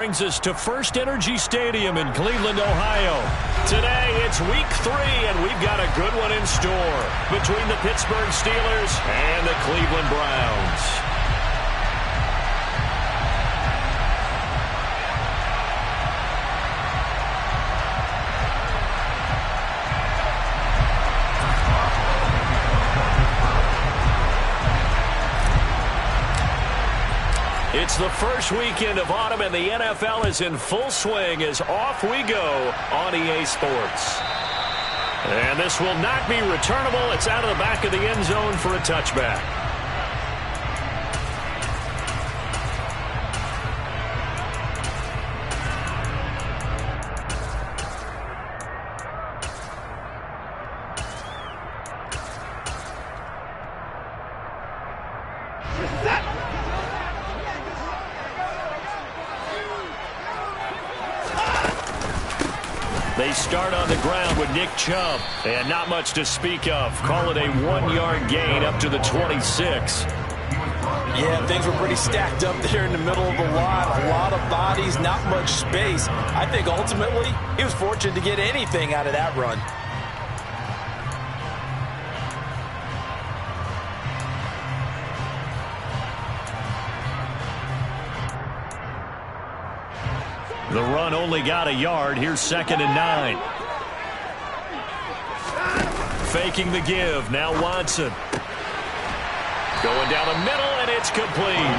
Brings us to First Energy Stadium in Cleveland, Ohio. Today, it's week 3, and we've got a good one in store between the Pittsburgh Steelers and the Cleveland Browns. It's the first weekend of autumn, and the NFL is in full swing as off we go on EA Sports. And this will not be returnable. It's out of the back of the end zone for a touchback. They start on the ground with Nick Chubb, and not much to speak of. Call it a 1-yard gain up to the 26. Yeah, things were pretty stacked up there in the middle of the lot. A lot of bodies, not much space. I think ultimately he was fortunate to get anything out of that run. The run only got a yard. Here's 2nd and 9. Faking the give. Now Watson. Going down the middle, and it's complete.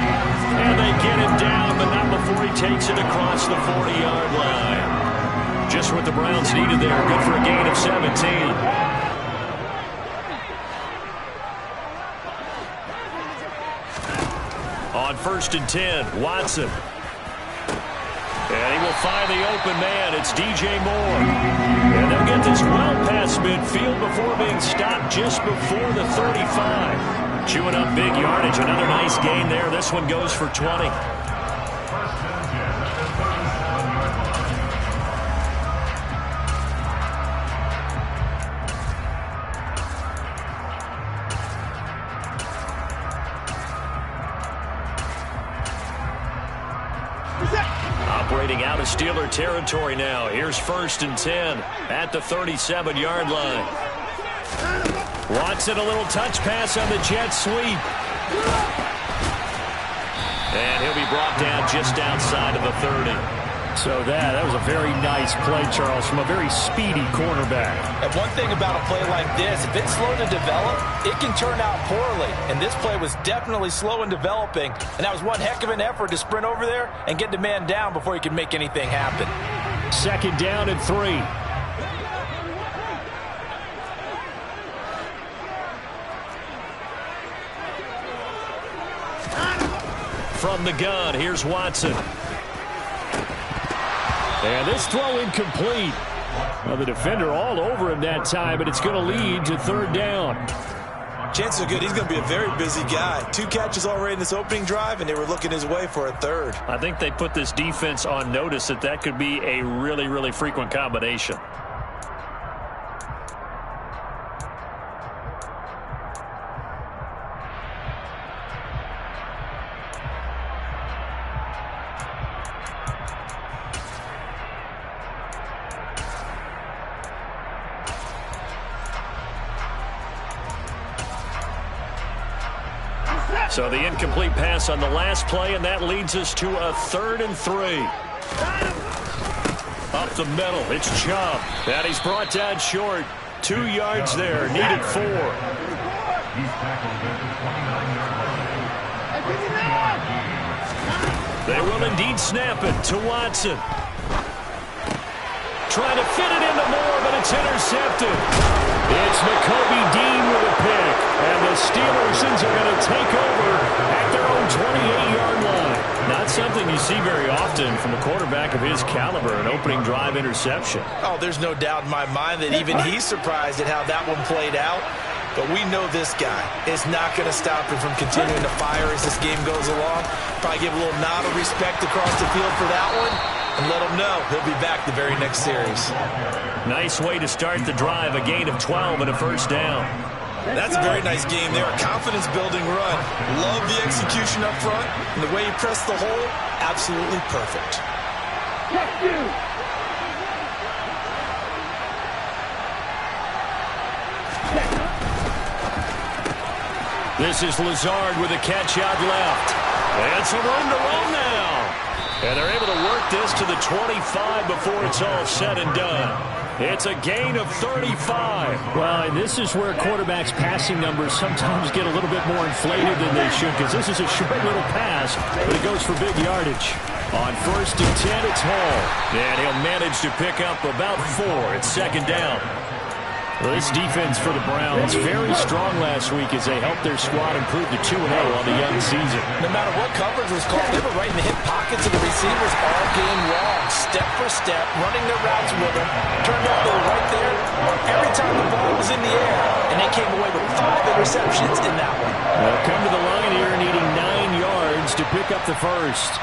And they get him down, but not before he takes it across the 40-yard line. Just what the Browns needed there. Good for a gain of 17. On 1st and 10, Watson. And he will find the open man. It's DJ Moore. And they'll get this well past midfield before being stopped just before the 35. Chewing up big yardage. Another nice gain there. This one goes for 20. Operating out of Steeler territory now. Here's 1st and 10 at the 37-yard line. Watson, a little touch pass on the jet sweep. And he'll be brought down just outside of the 30. So that was a very nice play, Charles, from a very speedy cornerback. And one thing about a play like this, if it's slow to develop, it can turn out poorly. And this play was definitely slow in developing. And that was one heck of an effort to sprint over there and get the man down before he could make anything happen. 2nd down and 3. From the gun, here's Watson. And this throw incomplete. Well, the defender all over him that time, but it's going to lead to 3rd down. Chances are good. He's going to be a very busy guy. 2 catches already in this opening drive, and they were looking his way for a 3rd. I think they put this defense on notice that could be a really, really frequent combination. So the incomplete pass on the last play, and that leads us to a 3rd and 3. Up the middle, it's Chubb. And he's brought down short. 2 yards there, needed 4. They will indeed snap it to Watson. Trying to fit it into Moore, but it's intercepted. It's Nakobe Dean with a pick. And the Steelers are going to take over at their own 28-yard line. Not something you see very often from a quarterback of his caliber, an opening drive interception. Oh, there's no doubt in my mind that even he's surprised at how that one played out. But we know this guy is not going to stop him from continuing to fire as this game goes along. Probably give a little nod of respect across the field for that one. And let him know he'll be back the very next series. Nice way to start the drive, a gain of 12 and a 1st down. That's a very nice game there, a confidence-building run. Love the execution up front, and the way he pressed the hole, absolutely perfect. This is Lazard with a catch out left. And some room to run now. And they're able to work this to the 25 before it's all said and done. It's a gain of 35. Well, and this is where quarterbacks' passing numbers sometimes get a little bit more inflated than they should, because this is a short little pass, but it goes for big yardage. On 1st and 10, it's Hall. And he'll manage to pick up about 4. It's 2nd down. Well, this defense for the Browns very strong last week as they helped their squad improve to 2-0 on the young season. No matter what coverage was called, they were right in the hip pockets of the receivers all game long, step for step, running their routes with them. Turned out they were right there every time the ball was in the air, and they came away with 5 interceptions in that one. They'll come to the line here needing 9 yards to pick up the first.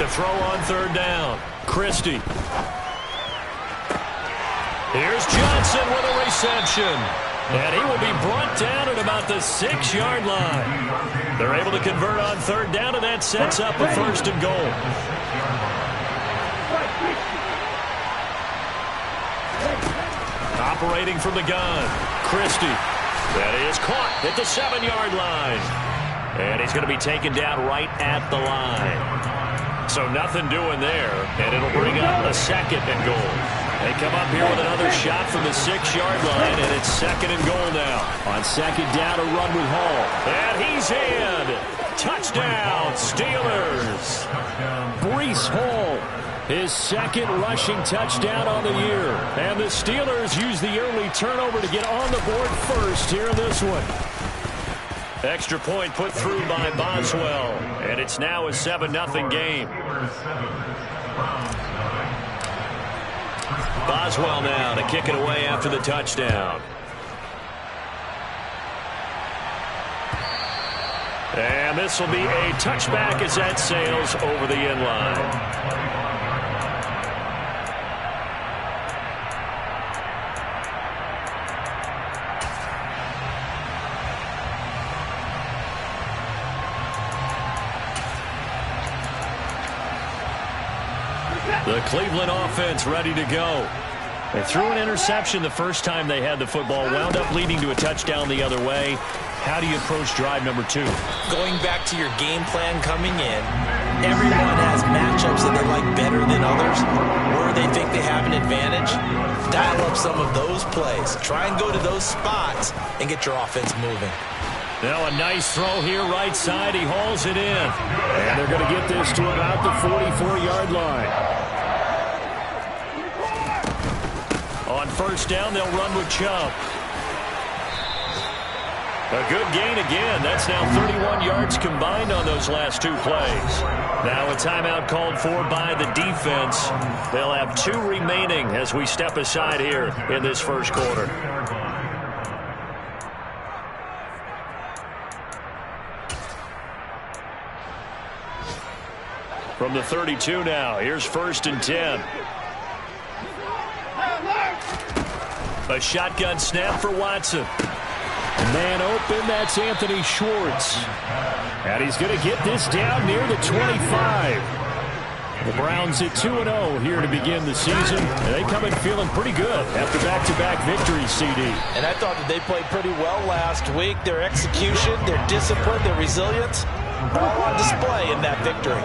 To throw on 3rd down, Christie. Here's Johnson with a reception. And he will be brought down at about the 6-yard line. They're able to convert on 3rd down, and that sets up a 1st and goal. Operating from the gun, Christie. That is caught at the 7-yard line. And he's going to be taken down right at the line. So nothing doing there, and it'll bring up a 2nd and goal. They come up here with another shot from the 6-yard line, and it's 2nd and goal now. On 2nd down, a run with Hall. And he's in. Touchdown, Steelers. Breece Hall, his 2nd rushing touchdown on the year. And the Steelers use the early turnover to get on the board first here in this one. Extra point put through by Boswell, and it's now a 7-0 game. Boswell now to kick it away after the touchdown. And this will be a touchback as that sails over the end line. The Cleveland offense ready to go. They threw an interception the first time they had the football, wound up leading to a touchdown the other way. How do you approach drive number 2? Going back to your game plan coming in, everyone has matchups that they like better than others, where they think they have an advantage. Dial up some of those plays. Try and go to those spots and get your offense moving. Now a nice throw here right side. He hauls it in. And they're going to get this to about the 44-yard line. On 1st down, they'll run with Chubb. A good gain again. That's now 31 yards combined on those last 2 plays. Now a timeout called for by the defense. They'll have 2 remaining as we step aside here in this first quarter. From the 32 now, here's 1st and 10. A shotgun snap for Watson. Man open, that's Anthony Schwartz. And he's going to get this down near the 25. The Browns at 2-0 here to begin the season. And they come in feeling pretty good after back-to-back victories, CD. And I thought that they played pretty well last week. Their execution, their discipline, their resilience, all on display in that victory.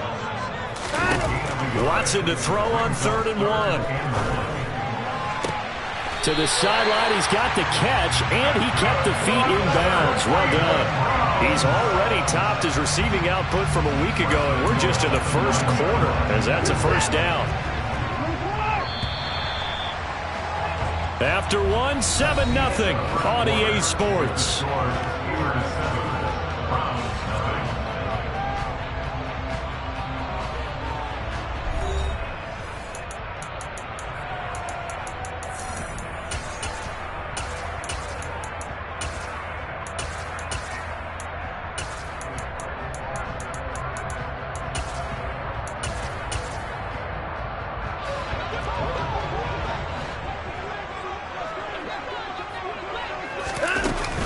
Watson to throw on 3rd and 1. To the sideline, he's got the catch, and he kept the feet in bounds. Well done. He's already topped his receiving output from a week ago, and we're just in the first quarter, as that's a 1st down. After 7-0 on EA Sports.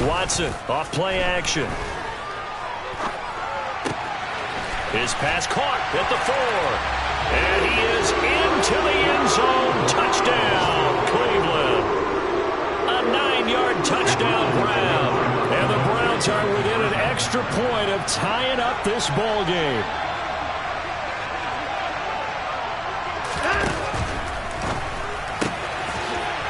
Watson off play action. His pass caught at the 4. And he is into the end zone. Touchdown, Cleveland. A 9-yard touchdown grab. And the Browns are within an extra point of tying up this ball game.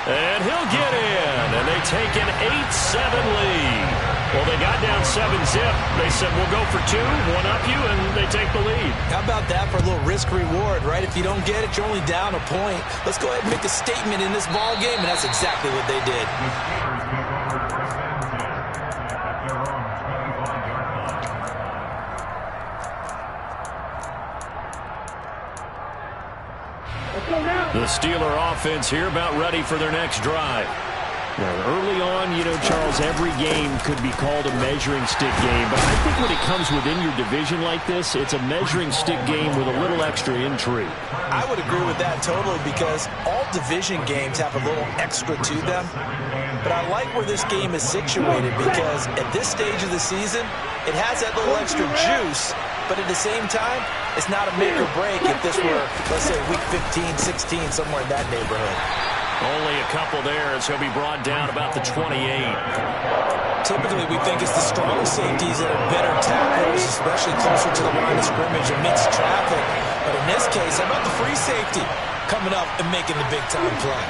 And he'll get in. And they take an 8-7 lead. Well, they got down 7-zip. They said, we'll go for 2, one up you, and they take the lead. How about that for a little risk-reward, right? If you don't get it, you're only down a point. Let's go ahead and make a statement in this ball game, and that's exactly what they did. The Steeler offense here about ready for their next drive. Now, early on, you know, Charles, every game could be called a measuring stick game. But I think when it comes within your division like this, it's a measuring stick game with a little extra intrigue. I would agree with that totally because all division games have a little extra to them. But I like where this game is situated because at this stage of the season, it has that little extra juice. But at the same time, it's not a make or break if this were, let's say, week 15, 16, somewhere in that neighborhood. Only a couple there as he'll be brought down about the 28. Typically, we think it's the strong safeties that are better tacklers, especially closer to the line of scrimmage amidst traffic. But in this case, how about the free safety coming up and making the big-time play?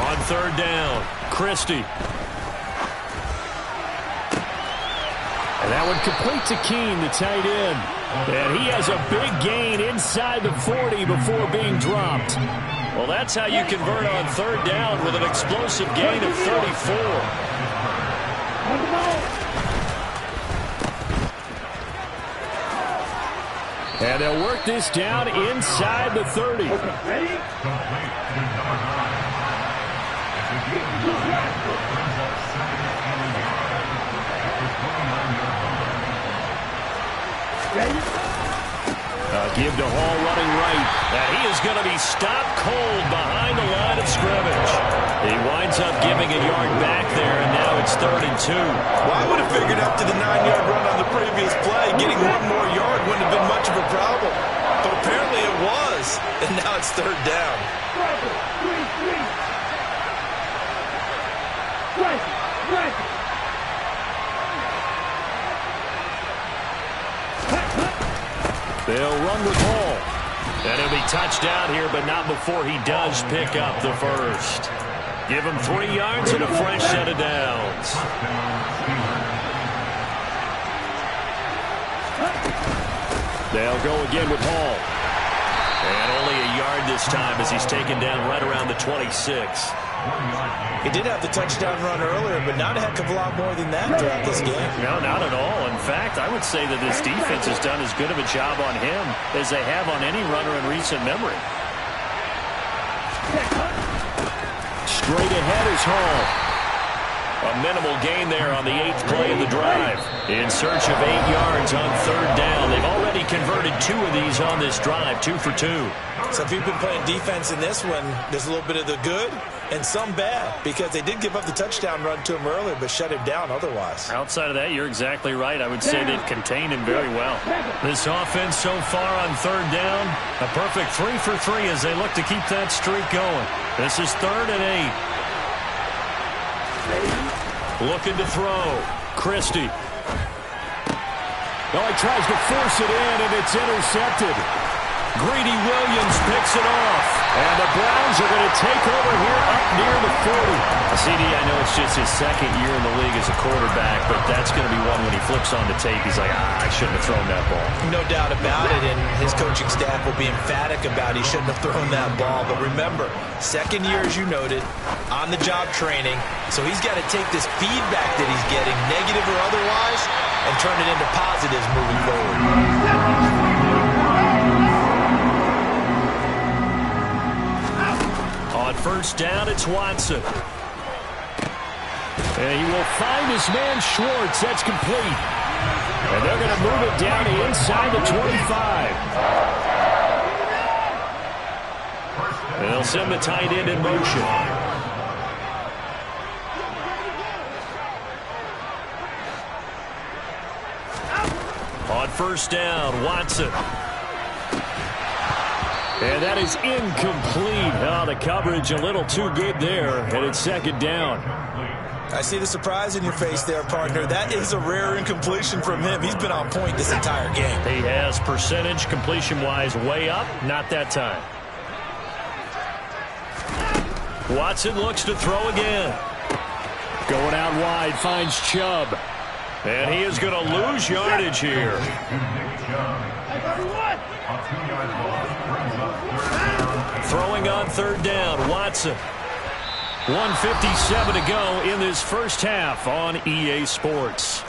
On 3rd down, Christie. And that one complete to Keene, the tight end. And he has a big gain inside the 40 before being dropped. Well, that's how you convert on 3rd down with an explosive gain of 34. And they'll work this down inside the 30. Ready? Give to Hall running right. And he is going to be stopped cold behind the line of scrimmage. He winds up giving a yard back there, and now it's 3rd and 2. Well, I would have figured after the 9-yard run on the previous play, getting one more yard wouldn't have been much of a problem. But apparently it was, and now it's 3rd down. They'll run with Hall. And he'll be touched down here, but not before he does pick up the first. Give him 3 yards and a fresh set of downs. They'll go again with Hall. And only a yard this time as he's taken down right around the 26. He did have the touchdown run earlier, but not a heck of a lot more than that throughout this game. No, not at all. In fact, I would say that this defense has done as good of a job on him as they have on any runner in recent memory. Straight ahead is Hall. A minimal gain there on the 8th play of the drive. In search of 8 yards on 3rd down. They've already converted 2 of these on this drive, 2 for 2. So if you've been playing defense in this one, there's a little bit of the good and some bad because they did give up the touchdown run to him earlier but shut him down otherwise. Outside of that, you're exactly right. I would say they've contained him very well. This offense so far on 3rd down, a perfect 3 for 3 as they look to keep that streak going. This is 3rd and 8. Looking to throw. Christie. Oh, he tries to force it in, and it's intercepted. Greedy Williams picks it off. And the Browns are going to take over here up near the 40. CD, I know it's just his 2nd year in the league as a quarterback, but that's going to be one when he flips on the tape. He's like, I shouldn't have thrown that ball. No doubt about it, and his coaching staff will be emphatic about he shouldn't have thrown that ball. But remember, 2nd year, as you noted, on-the-job training. So he's got to take this feedback that he's getting, negative or otherwise, and turn it into positives moving forward. On 1st down, it's Watson. And he will find his man Schwartz. That's complete. And they're going to move it down inside the 25. And they'll send the tight end in motion. On first down, Watson. And that is incomplete. Oh, the coverage a little too good there, and it's second down. I see the surprise in your face there, partner. That is a rare incompletion from him. He's been on point this entire game. He has percentage completion-wise way up. Not that time. Watson looks to throw again. Going out wide, finds Chubb. And he is going to lose yardage here. Throwing on third down, Watson. 1:57 to go in this first half on EA Sports.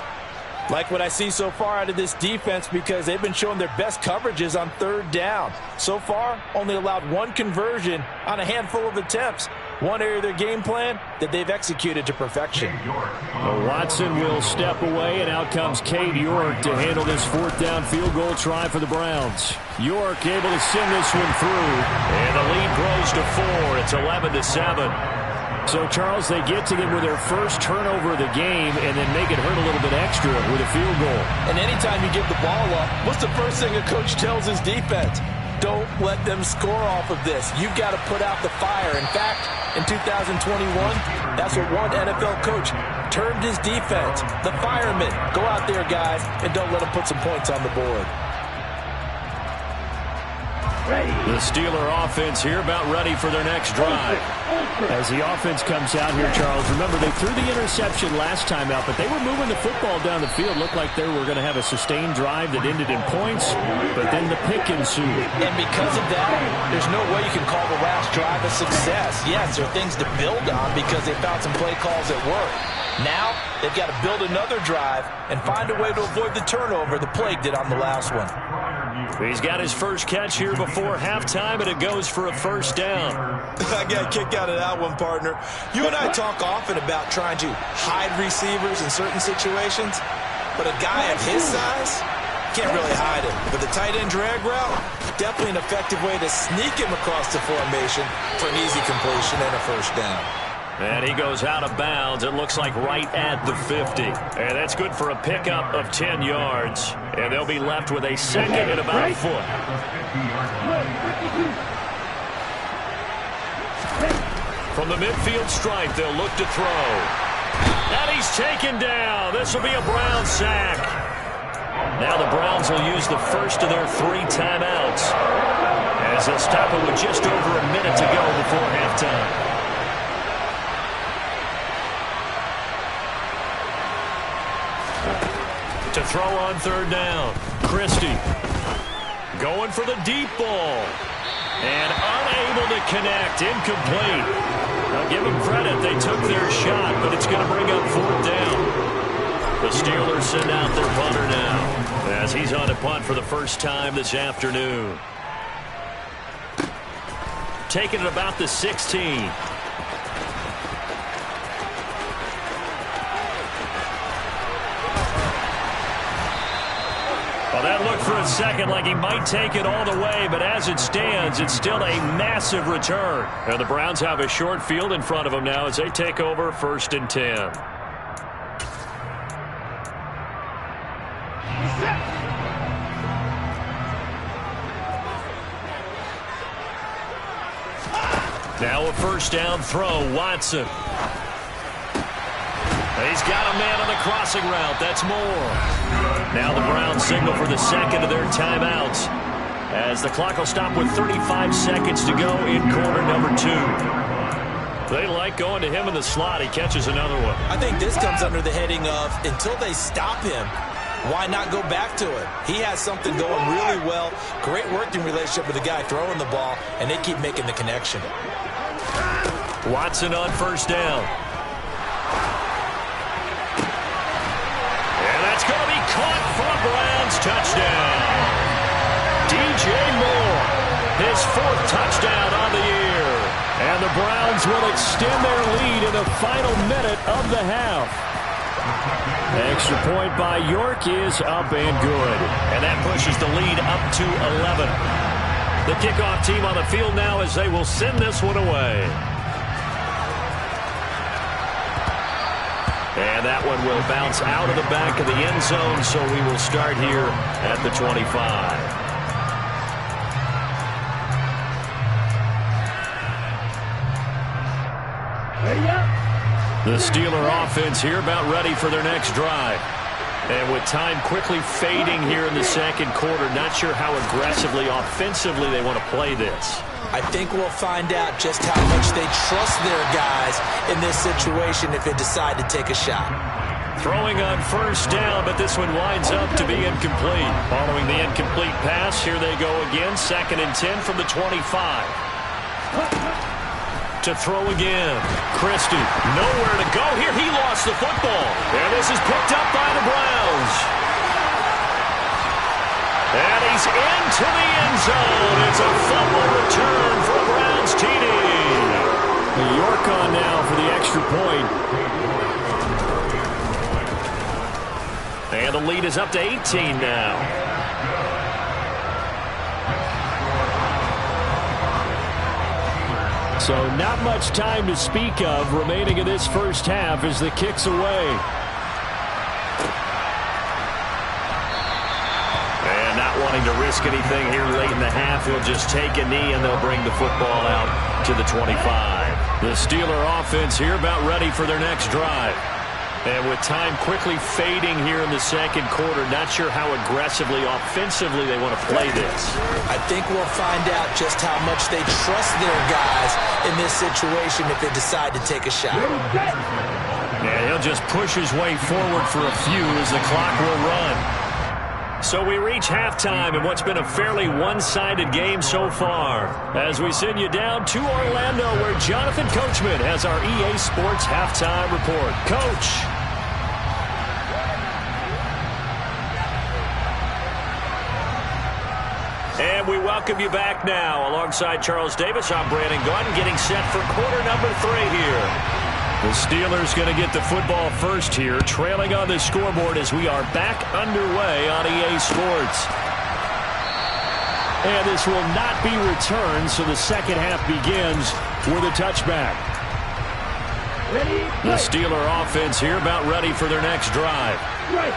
Like what I see so far out of this defense because they've been showing their best coverages on third down. So far, only allowed one conversion on a handful of attempts. One area of their game plan that they've executed to perfection. Well, Watson will step away, and out comes Cade York to handle this fourth down field goal try for the Browns. York able to send this one through, and the lead grows to 4. It's 11-7. So, Charles, they get to them with their first turnover of the game and then make it hurt a little bit extra with a field goal. And anytime you give the ball up, what's the first thing a coach tells his defense? Don't let them score off of this. You've got to put out the fire. In fact, in 2021, that's what one NFL coach termed his defense. The firemen. Go out there, guys, and don't let them put some points on the board. The Steeler offense here about ready for their next drive. As the offense comes out here, Charles, remember they threw the interception last time out, but they were moving the football down the field. Looked like they were going to have a sustained drive that ended in points, but then the pick ensued. And because of that, there's no way you can call the last drive a success. Yes, there are things to build on because they found some play calls that work. Now, they've got to build another drive and find a way to avoid the turnover the plague did on the last one. He's got his first catch here before halftime, and it goes for a first down. I got a kick out of that one, partner. You and I talk often about trying to hide receivers in certain situations, but a guy of his size can't really hide him. But the tight end drag route, definitely an effective way to sneak him across the formation for an easy completion and a first down. And he goes out of bounds, it looks like right at the 50. And that's good for a pickup of 10 yards. And they'll be left with a second and about a foot. From the midfield stripe, they'll look to throw. And he's taken down. This will be a Brown sack. Now the Browns will use the first of their 3 timeouts, as they'll stop it with just over a minute to go before halftime. To throw on third down, Christie going for the deep ball and unable to connect, incomplete. Now give them credit, they took their shot, but it's going to bring up fourth down. The Steelers send out their punter now as he's on a punt for the first time this afternoon. Taking it about the 16. Well, that looked for a second like he might take it all the way, but as it stands, it's still a massive return. And the Browns have a short field in front of them now as they take over 1st and 10. Now a first down throw, Watson. He's got a man on the crossing route. That's more. Now the Browns signal for the second of their timeouts, as the clock will stop with 35 seconds to go in quarter number 2. They like going to him in the slot. He catches another one. I think this comes under the heading of until they stop him, why not go back to it? He has something going really well. Great working relationship with the guy throwing the ball, and they keep making the connection. Watson on first down. It's going to be caught for a Browns touchdown. DJ Moore, his 4th touchdown on the year. And the Browns will extend their lead in the final minute of the half. Extra point by York is up and good. And that pushes the lead up to 11. The kickoff team on the field now as they will send this one away. And that one will bounce out of the back of the end zone, so we will start here at the 25. The Steeler offense here about ready for their next drive. And with time quickly fading here in the second quarter, not sure how aggressively, offensively they want to play this. I think we'll find out just how much they trust their guys in this situation if they decide to take a shot. Throwing on first down, but this one winds up to be incomplete. Following the incomplete pass, here they go again. 2nd and 10 from the 25. To throw again. Christie, nowhere to go here. He lost the football. And this is picked up by the Browns. And he's into the end zone. It's a fumble return for a Browns TD. York on now for the extra point. And the lead is up to 18 now. So not much time to speak of remaining in this first half as the kick's away. And not wanting to risk anything here late in the half, he'll just take a knee and they'll bring the football out to the 25. The Steeler offense here about ready for their next drive. And with time quickly fading here in the second quarter, not sure how aggressively, offensively they want to play this. I think we'll find out just how much they trust their guys in this situation if they decide to take a shot. And he'll just push his way forward for a few as the clock will run. So we reach halftime in what's been a fairly one-sided game so far. As we send you down to Orlando, where Jonathan Coachman has our EA Sports Halftime Report. Coach. And we welcome you back now. Alongside Charles Davis, I'm Brandon Gordon, getting set for quarter number 3 here. The Steelers going to get the football first here, trailing on the scoreboard as we are back underway on EA Sports. And this will not be returned, so the second half begins with a touchback. The Steeler offense here about ready for their next drive.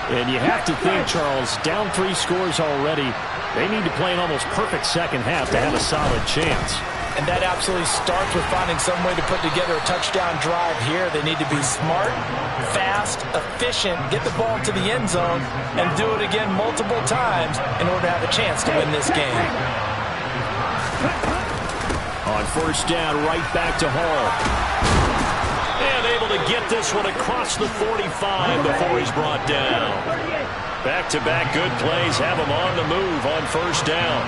And you have to think, Charles, down 3 scores already. They need to play an almost perfect second half to have a solid chance. And that absolutely starts with finding some way to put together a touchdown drive here. They need to be smart, fast, efficient, get the ball to the end zone, and do it again multiple times in order to have a chance to win this game. On first down, right back to Hall. And able to get this one across the 45 before he's brought down. Back-to-back good plays have him on the move on first down.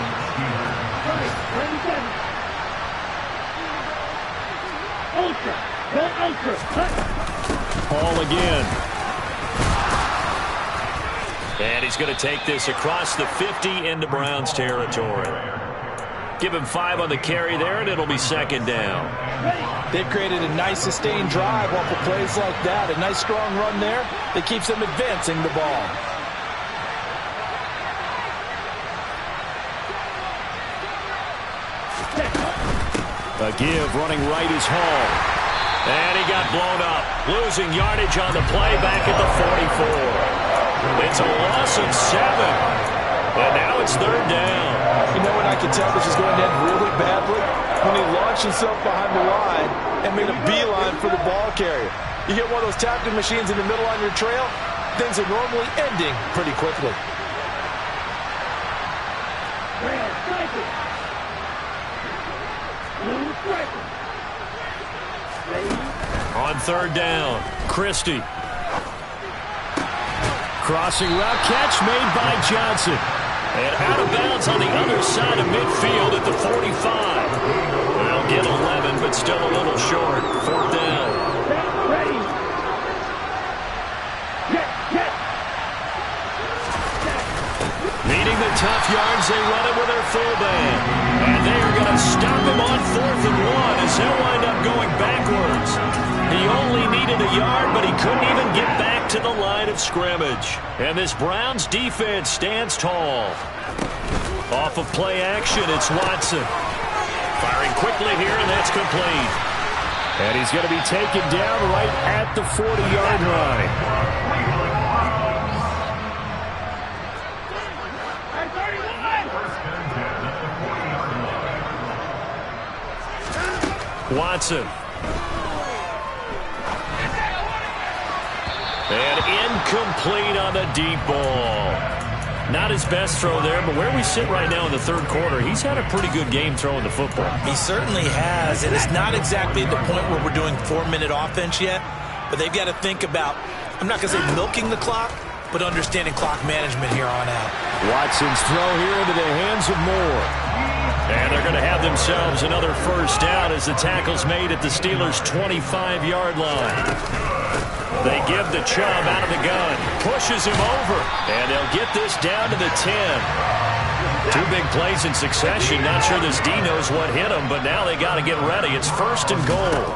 Hall again. And he's going to take this across the 50 into Browns territory. Give him 5 on the carry there, and it'll be second down. They've created a nice sustained drive off of plays like that. A nice strong run there that keeps them advancing the ball. A give running right is Hall. And he got blown up. Losing yardage on the play back at the 44. It's a loss of 7. And now it's third down. You know what, I can tell this is going to end really badly when he launched himself behind the line and made a beeline for the ball carrier. You get one of those tapping machines in the middle on your trail, things are normally ending pretty quickly. On third down, Christie. Crossing route catch made by Johnson. And out of bounds on the other side of midfield at the 45. They'll get 11, but still a little short. Fourth down. Needing the tough yards, they run it with their fullback. And they are going to stop him on 4th and 1 as he'll wind up going backwards. He only needed a yard, but he couldn't even get back to the line of scrimmage. And this Browns defense stands tall. Off of play action, it's Watson. Firing quickly here, and that's complete. And he's going to be taken down right at the 40-yard line. Watson. And incomplete on the deep ball. Not his best throw there, but where we sit right now in the third quarter, he's had a pretty good game throwing the football. He certainly has, and it's not exactly at the point where we're doing 4-minute offense yet, but they've got to think about, I'm not going to say milking the clock, but understanding clock management here on out. Watson's throw here into the hands of Moore. And they're going to have themselves another first down as the tackle's made at the Steelers' 25-yard line. They give the Chubb out of the gun. Pushes him over. And they'll get this down to the 10. Two big plays in succession. Not sure this D knows what hit him, but now they got to get ready. It's first and goal.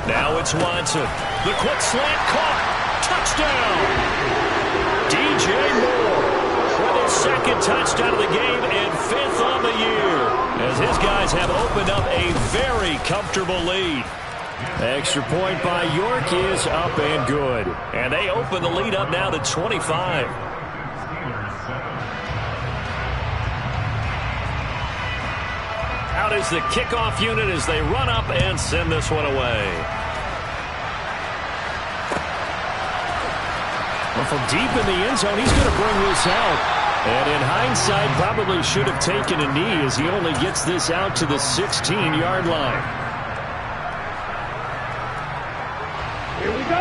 Now it's Watson. The quick slant caught. Touchdown. DJ Moore with his second touchdown of the game and 5th on the year, as his guys have opened up a very comfortable lead. Extra point by York is up and good. And they open the lead up now to 25. Out is the kickoff unit as they run up and send this one away. Well, from deep in the end zone, he's going to bring this out. And in hindsight, probably should have taken a knee as he only gets this out to the 16-yard line.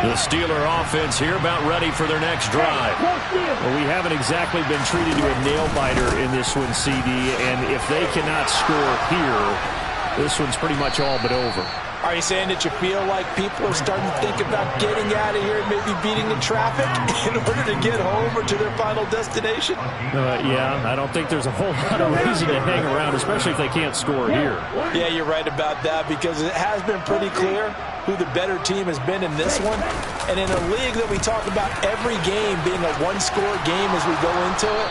The Steeler offense here about ready for their next drive. Well, we haven't exactly been treated to a nail-biter in this one, CD, and if they cannot score here, this one's pretty much all but over. Are you saying that you feel like people are starting to think about getting out of here and maybe beating the traffic in order to get home or to their final destination? Yeah, I don't think there's a whole lot of reason to hang around, especially if they can't score here. Yeah, you're right about that, because it has been pretty clear who the better team has been in this one. And in a league that we talk about every game being a one-score game as we go into it,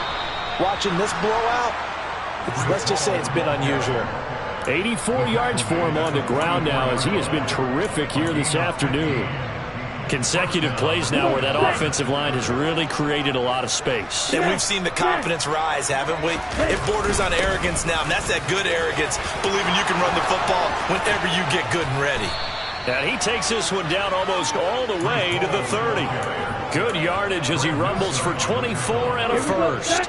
watching this blowout, let's just say it's been unusual. 84 yards for him on the ground now as he has been terrific here this afternoon. Consecutive plays now where that offensive line has really created a lot of space. And we've seen the confidence rise, haven't we? It borders on arrogance now, and that's that good arrogance, believing you can run the football whenever you get good and ready. And he takes this one down almost all the way to the 30. Good yardage as he rumbles for 24 and a first.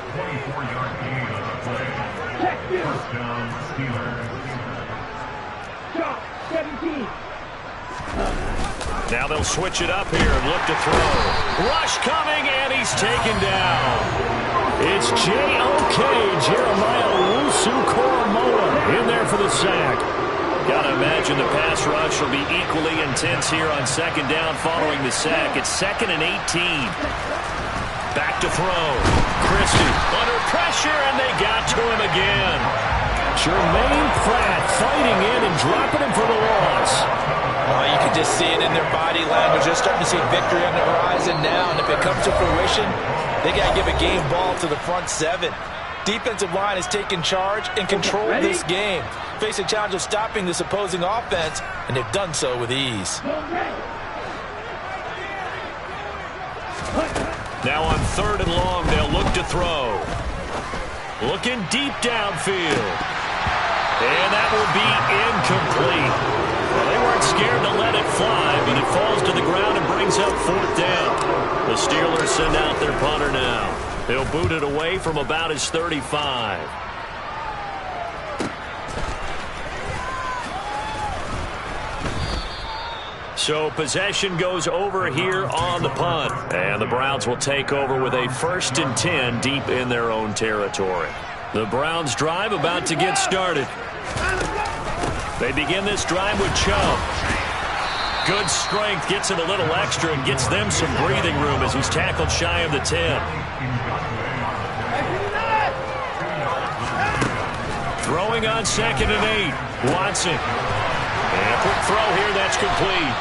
Now they'll switch it up here and look to throw. Rush coming, and he's taken down. It's J.O.K. Jeremiah Owusu-Koramoah in there for the sack. Gotta imagine the pass rush will be equally intense here on second down following the sack. It's 2nd and 18. Back to throw. Christie under pressure, and they got to him again. Jermaine Pratt fighting in and dropping him for the loss. Oh, you can just see it in their body language. They're starting to see victory on the horizon now, and if it comes to fruition, they got to give a game ball to the front seven. Defensive line has taken charge and controlled this game. Face a challenge of stopping this opposing offense, and they've done so with ease. Now on 3rd and long, they'll look to throw. Looking deep downfield. And that will be incomplete. Well, they weren't scared to let it fly, but it falls to the ground and brings up 4th down. The Steelers send out their punter now. He'll boot it away from about his 35. So possession goes over here on the punt. And the Browns will take over with a 1st and 10 deep in their own territory. The Browns drive about to get started. They begin this drive with Chubb. Good strength, gets him a little extra and gets them some breathing room as he's tackled shy of the 10. Throwing on 2nd and 8. Watson. And a quick throw here, that's complete.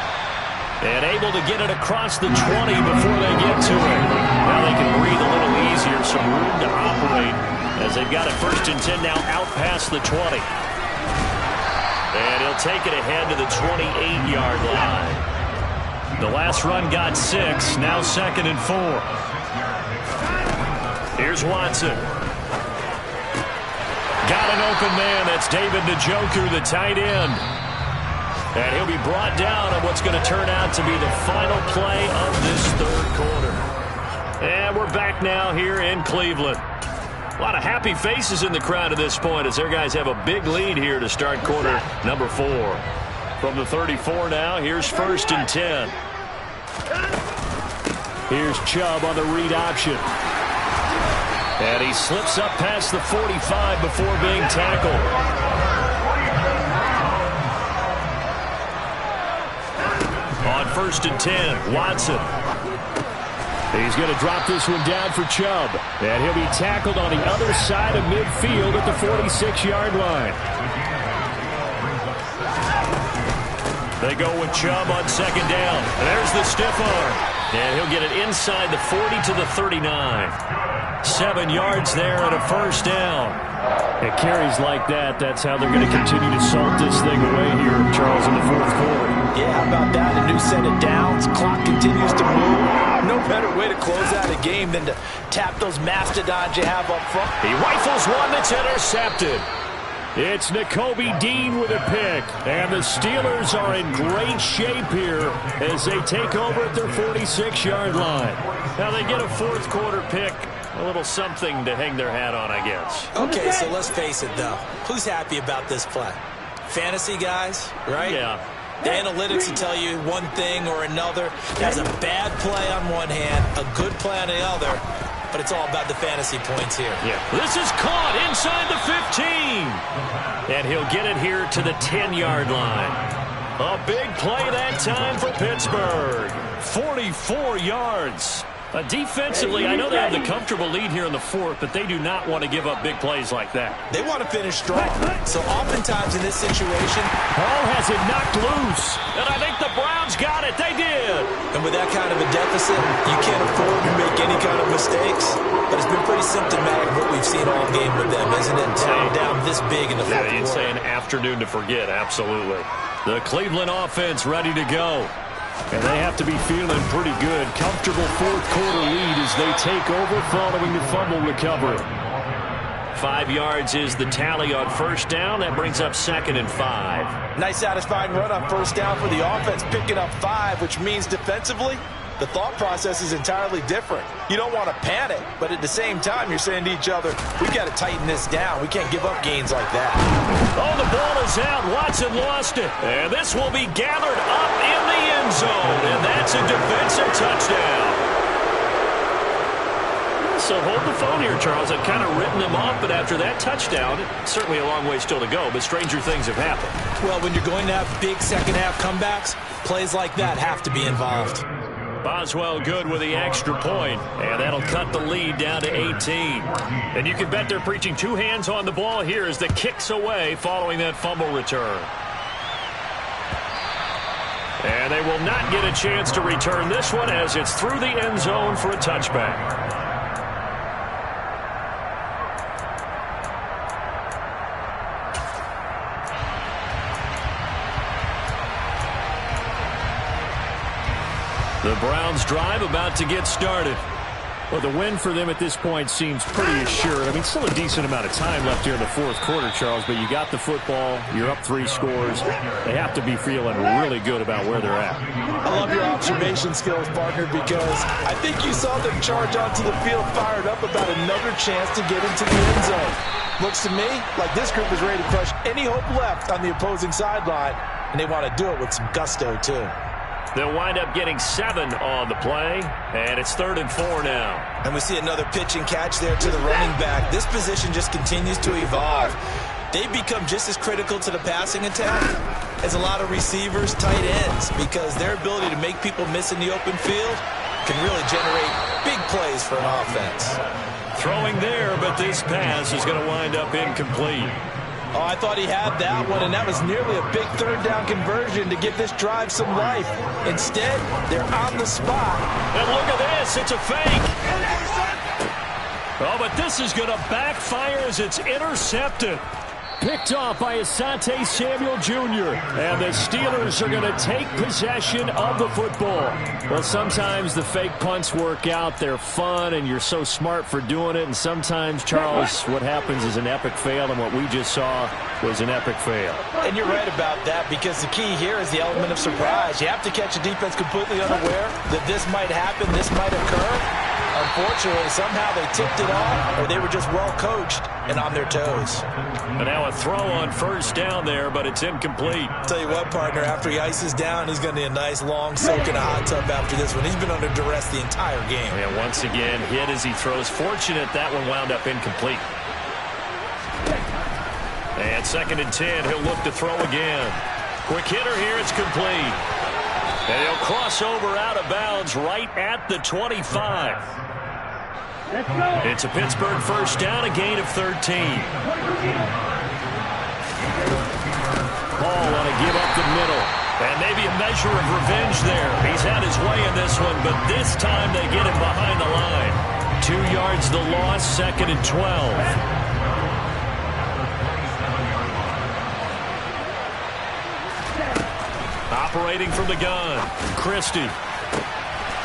And able to get it across the 20 before they get to it. Now they can breathe a little easier, some room to operate as they've got a 1st and 10 now out past the 20. And he'll take it ahead to the 28-yard line. The last run got 6. Now 2nd and 4. Here's Watson. Got an open man. That's David Njoku, the tight end. And he'll be brought down on what's going to turn out to be the final play of this 3rd quarter. And we're back now here in Cleveland. A lot of happy faces in the crowd at this point as their guys have a big lead here to start quarter number 4. From the 34 now, here's 1st and 10. Here's Chubb on the read option. And he slips up past the 45 before being tackled. On 1st and 10, Watson. He's going to drop this one down for Chubb. And he'll be tackled on the other side of midfield at the 46-yard line. They go with Chubb on 2nd down. There's the stiff arm. And he'll get it inside the 40 to the 39. 7 yards there and a 1st down. At carries like that, that's how they're going to continue to salt this thing away here, Charles, in the 4th quarter. Yeah, how about that? A new set of downs. Clock continues to move. No better way to close out a game than to tap those mastodons you have up front. He rifles one that's intercepted. It's Nakobe Dean with a pick. And the Steelers are in great shape here as they take over at their 46-yard line. Now they get a 4th quarter pick. A little something to hang their hat on, I guess. Okay, so let's face it, though. Who's happy about this play? Fantasy guys, right? Yeah. The analytics will tell you one thing or another. There's a bad play on one hand, a good play on the other, but it's all about the fantasy points here. Yeah. This is caught inside the 15. And he'll get it here to the 10-yard line. A big play that time for Pittsburgh. 44 yards. Defensively, I know they have the comfortable lead here in the 4th, but they do not want to give up big plays like that. They want to finish strong. So oftentimes in this situation, Hall has it knocked loose. And I think the Browns got it. They did. And with that kind of a deficit, you can't afford to make any kind of mistakes. But it's been pretty symptomatic of what we've seen all game with them, isn't it? Down this big in the 4th quarter. You'd say an afternoon to forget, absolutely. The Cleveland offense ready to go. And they have to be feeling pretty good. Comfortable 4th quarter lead as they take over following the fumble recovery. 5 yards is the tally on 1st down. That brings up 2nd and 5. Nice satisfying run on 1st down for the offense, picking up 5, which means defensively, the thought process is entirely different. You don't want to panic, but at the same time, you're saying to each other, we've got to tighten this down. We can't give up gains like that. Oh, the ball is out. Watson lost it. And this will be gathered up in the end zone. And that's a defensive touchdown. So hold the phone here, Charles. I've kind of written them off, but after that touchdown, certainly a long way still to go, but stranger things have happened. Well, when you're going to have big second-half comebacks, plays like that have to be involved. Boswell good with the extra point, and that'll cut the lead down to 18. And you can bet they're preaching 2 hands on the ball here as the kick's away following that fumble return. And they will not get a chance to return this one as it's through the end zone for a touchback. The Browns drive about to get started. Well, the win for them at this point seems pretty assured. I mean, still a decent amount of time left here in the 4th quarter, Charles, but you got the football, you're up 3 scores. They have to be feeling really good about where they're at. I love your observation skills, partner, because I think you saw them charge onto the field fired up about another chance to get into the end zone. Looks to me like this group is ready to crush any hope left on the opposing sideline, and they want to do it with some gusto, too. They'll wind up getting 7 on the play, and it's 3rd and 4 now. And we see another pitch and catch there to the running back. This position just continues to evolve. They've become just as critical to the passing attack as a lot of receivers, tight ends, because their ability to make people miss in the open field can really generate big plays for an offense. Throwing there, but this pass is going to wind up incomplete. Oh, I thought he had that one, and that was nearly a big 3rd down conversion to give this drive some life. Instead, they're on the spot. And look at this. It's a fake. Oh, but this is going to backfire as it's intercepted. Picked off by Asante Samuel Jr. And the Steelers are going to take possession of the football. Well, sometimes the fake punts work out. They're fun, and you're so smart for doing it. And sometimes, Charles, what happens is an epic fail, and what we just saw was an epic fail. And you're right about that, because the key here is the element of surprise. You have to catch a defense completely unaware that this might happen, this might occur. Unfortunately, somehow they tipped it off, or they were just well coached and on their toes. And now a throw on first down there, but it's incomplete. Tell you what, partner, after he ices down, he's going to need a nice long soak in a hot tub after this one. He's been under duress the entire game. And once again, hit as he throws. Fortunate that one wound up incomplete. And 2nd and 10, he'll look to throw again. Quick hitter here, it's complete. And he'll cross over out of bounds right at the 25. It's a Pittsburgh first down, a gain of 13. Ball on a give up the middle. And maybe a measure of revenge there. He's had his way in this one, but this time they get him behind the line. 2 yards the loss, 2nd and 12. Operating from the gun, Christie.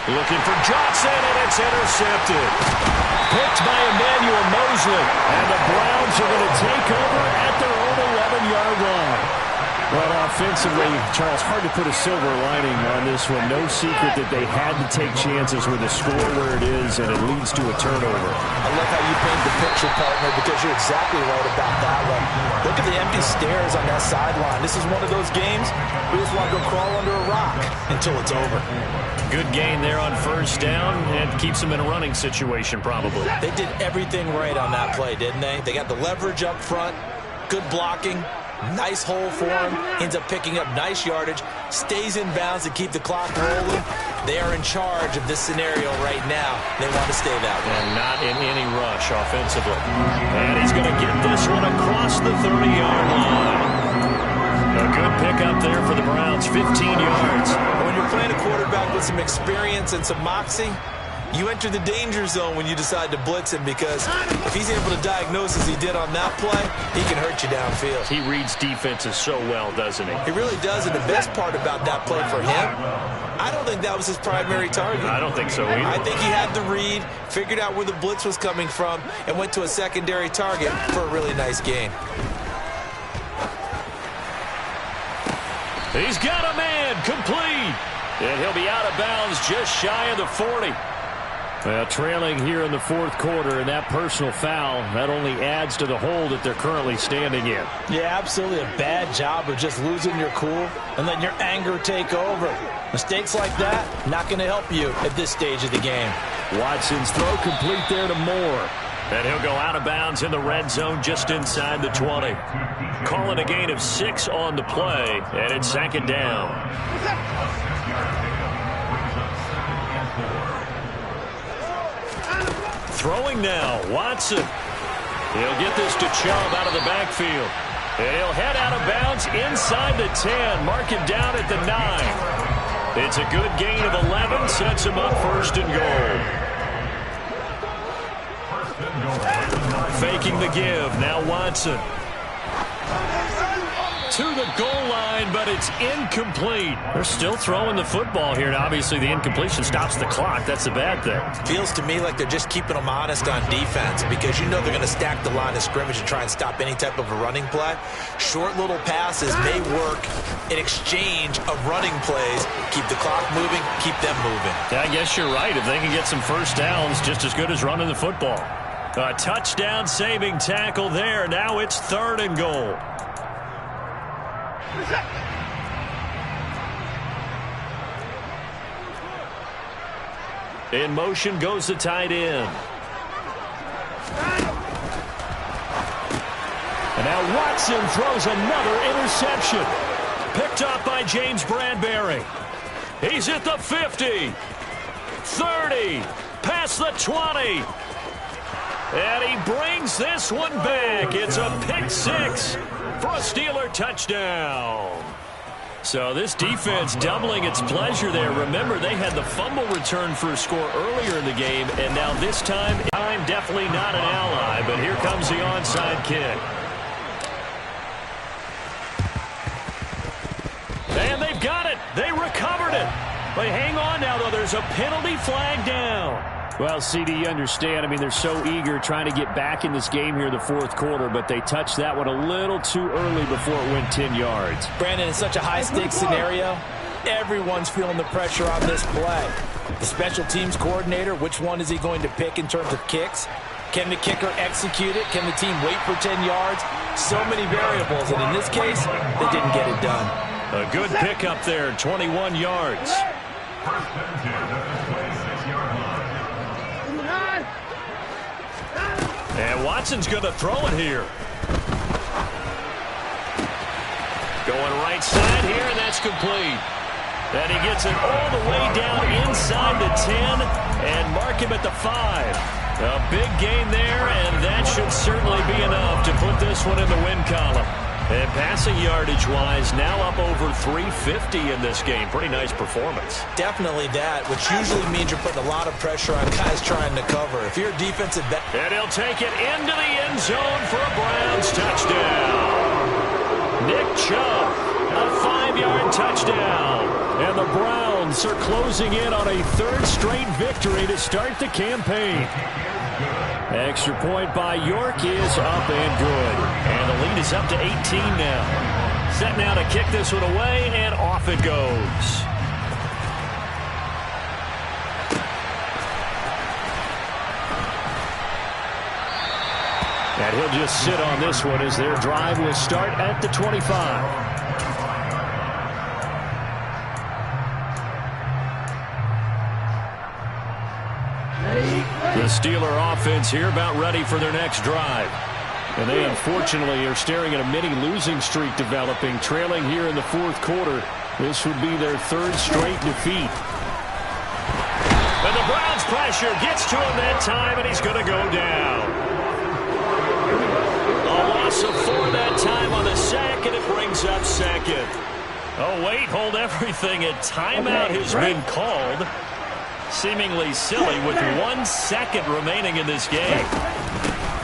Looking for Johnson, and it's intercepted. Picked by Emmanuel Mosley, and the Browns are going to take over at their own 11-yard line. Well, offensively, Charles, hard to put a silver lining on this one. No secret that they had to take chances with the score where it is, and it leads to a turnover. I love how you paint the picture, partner, because you're exactly right about that one. Look at the empty stairs on that sideline. This is one of those games we just want to go crawl under a rock until it's over. Good gain there on first down, and keeps them in a running situation probably. They did everything right on that play, didn't they? They got the leverage up front, good blocking, nice hole for him, ends up picking up nice yardage, stays in bounds to keep the clock rolling. They are in charge of this scenario right now. They want to stay that way. And not in any rush offensively. And he's going to get this one across the 30-yard line. A good pickup there for the Browns, 15 yards. When you're playing a quarterback with some experience and some moxie, you enter the danger zone when you decide to blitz him, because if he's able to diagnose as he did on that play, he can hurt you downfield. He reads defenses so well, doesn't he? He really does, and the best part about that play for him, I don't think that was his primary target. I don't think so either. I think he had the read, figured out where the blitz was coming from, and went to a secondary target for a really nice gain. He's got a man, complete. And he'll be out of bounds just shy of the 40. Well, trailing here in the fourth quarter, and that personal foul, that only adds to the hole that they're currently standing in. Yeah, absolutely a bad job of just losing your cool and letting your anger take over. Mistakes like that, not going to help you at this stage of the game. Watson's throw complete there to Moore. And he'll go out of bounds in the red zone just inside the 20. Calling a gain of 6 on the play, and it's 2nd down. Throwing now, Watson. He'll get this to Chubb out of the backfield. And he'll head out of bounds inside the 10. Mark it down at the 9. It's a good gain of 11. Sets him up 1st and goal. Faking the give. Now Watson. To the goal line, but it's incomplete. They're still throwing the football here, and obviously the incompletion stops the clock. That's the bad thing. Feels to me like they're just keeping them honest on defense, because you know they're going to stack the line of scrimmage and try and stop any type of a running play. Short little passes may work in exchange of running plays. Keep the clock moving, keep them moving. Yeah, I guess you're right. If they can get some first downs, just as good as running the football. A touchdown saving tackle there. Now it's 3rd and goal. In motion goes the tight end. And now Watson throws another interception. Picked up by James Bradbury. He's at the 50. 30. Past the 20. And he brings this one back. It's a pick 6 for a Steeler touchdown. So this defense doubling its pleasure there. Remember, they had the fumble return for a score earlier in the game, and now this time definitely not an ally, but here comes the onside kick. They recovered it. They hang on now, though. There's a penalty flag down. Well, CD, you understand. I mean, they're so eager trying to get back in this game here in the fourth quarter, but they touched that one a little too early before it went 10 yards. Brandon, in such a high-stakes scenario, everyone's feeling the pressure on this play. The special teams coordinator, which one is he going to pick in terms of kicks? Can the kicker execute it? Can the team wait for 10 yards? So many variables, and in this case, they didn't get it done. A good pickup there, 21 yards. And Watson's going to throw it here. Going right side here, and that's complete. And he gets it all the way down inside the 10 and mark him at the 5. A big gain there, and that should certainly be enough to put this one in the win column. And passing yardage-wise, now up over 350 in this game. Pretty nice performance. Definitely that, which usually means you're putting a lot of pressure on guys trying to cover. If you're a defensive back... And he'll take it into the end zone for a Browns touchdown. Nick Chubb, a 5-yard touchdown. And the Browns are closing in on a third straight victory to start the campaign. Extra point by York is up and good. And the lead is up to 18 now. Set now to kick this one away, and off it goes. And he'll just sit on this one as their drive will start at the 25. The Steeler offense here about ready for their next drive. And they unfortunately are staring at a mini losing streak developing, trailing here in the fourth quarter. This would be their third straight defeat. And the Browns pressure gets to him that time, and he's going to go down. A loss of 4 that time on the sack, and it brings up second. Oh, wait, hold everything. A timeout has been called. Seemingly silly with 1 second remaining in this game.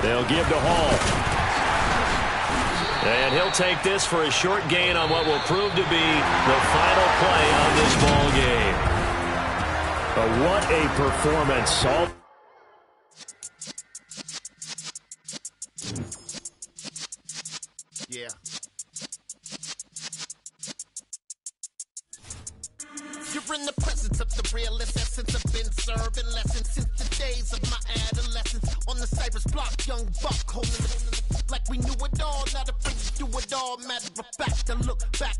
They'll give to Hall. And he'll take this for a short gain on what will prove to be the final play on this ball game. But what a performance. Yeah. You're in the presence of the realest essence. I've been serving lessons since the days of my adolescence. On the Cypress block, young buck holding it like we knew it all. Not afraid to do it all. Matter of fact, I look back